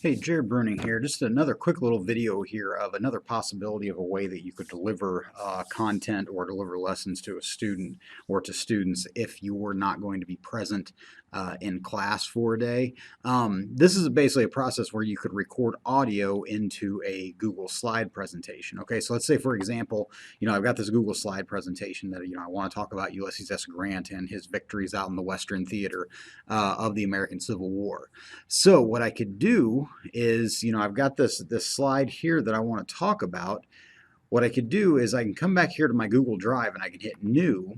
Hey, Jared Bruning here. Just another quick little video here of another possibility of a way that you could deliver content or deliver lessons to a student or to students if you were not going to be present in class for a day. This is basically a process where you could record audio into a Google slide presentation. Okay, so let's say, for example, I've got this Google slide presentation that I want to talk about Ulysses S. Grant and his victories out in the Western theater of the American Civil War. So what I could do is, I've got this slide here that I want to talk about. What I could do is I can come back here to my Google Drive and I can hit New.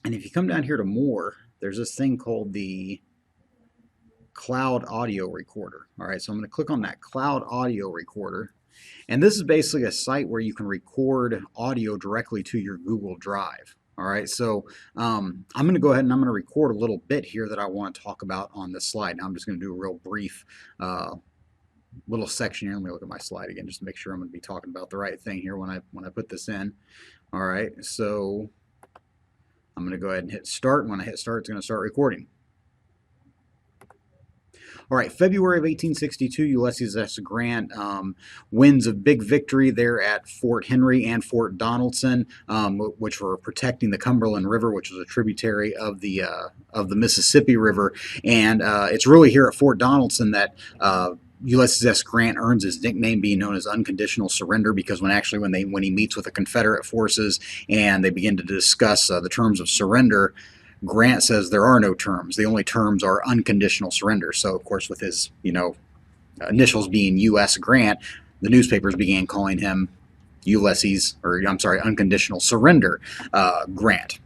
And if you come down here to More, there's this thing called the Cloud Audio Recorder. All right, so I'm going to click on that Cloud Audio Recorder. And this is basically a site where you can record audio directly to your Google Drive. All right, so I'm going to go ahead and I'm going to record a little bit here that I want to talk about on this slide. Now I'm just going to do a real brief little section here. Let me look at my slide again just to make sure I'm going to be talking about the right thing here when I put this in. All right, so I'm going to go ahead and hit start. When I hit start, it's going to start recording. All right, February of 1862, Ulysses S. Grant wins a big victory there at Fort Henry and Fort Donelson, which were protecting the Cumberland River, which was a tributary of the Mississippi River. And it's really here at Fort Donelson that Ulysses S. Grant earns his nickname, being known as Unconditional Surrender, because when he meets with the Confederate forces and they begin to discuss the terms of surrender, Grant says there are no terms. The only terms are unconditional surrender. So, of course, with his, initials being U.S. Grant, the newspapers began calling him Unconditional Surrender Grant.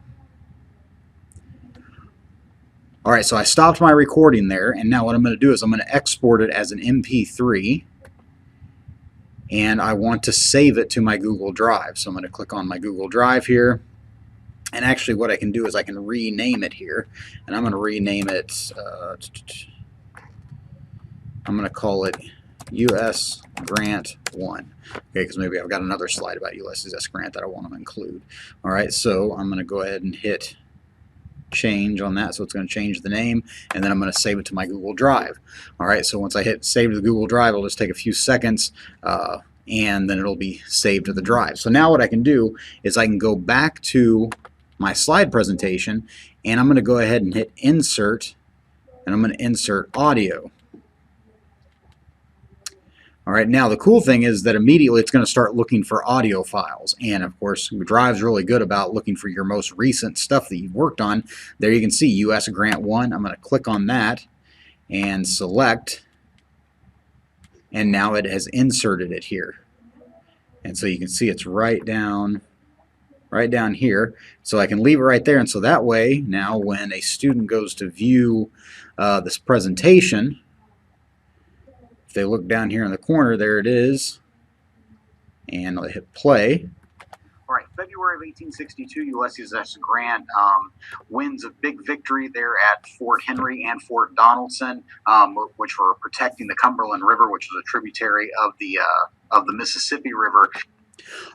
All right, so I stopped my recording there, and now what I'm going to do is I'm going to export it as an MP3, and I want to save it to my Google Drive. So I'm going to click on my Google Drive here. And actually what I can do is I can rename it here, and I'm going to rename it, I'm going to call it U.S. Grant 1, okay, because maybe I've got another slide about Ulysses S. Grant that I want to include. All right, so I'm going to go ahead and hit change on that, so it's going to change the name, and then I'm going to save it to my Google Drive. All right, so once I hit save to the Google Drive, it'll just take a few seconds, and then it'll be saved to the drive. So now what I can do is I can go back to my slide presentation, and I'm going to go ahead and hit insert, and I'm going to insert audio. All right, now the cool thing is that immediately it's going to start looking for audio files, and of course Drive's really good about looking for your most recent stuff that you've worked on. There you can see U.S. Grant 1. I'm going to click on that and select, and now it has inserted it here, and so you can see it's right down here, so I can leave it right there. And so that way, now when a student goes to view this presentation, if they look down here in the corner, there it is, and I'll hit play. All right, February of 1862, Ulysses S. Grant wins a big victory there at Fort Henry and Fort Donelson, which were protecting the Cumberland River, which was a tributary of the Mississippi River.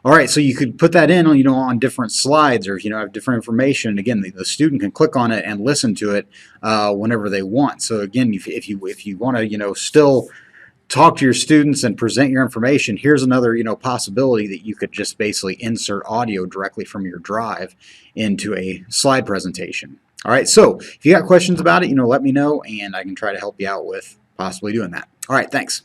All right, so you could put that in, on different slides, or have different information. Again, the student can click on it and listen to it whenever they want. So again, if you want to still talk to your students and present your information, here's another possibility that you could just basically insert audio directly from your drive into a slide presentation. All right, so if you got questions about it, let me know, and I can try to help you out with possibly doing that. All right, thanks.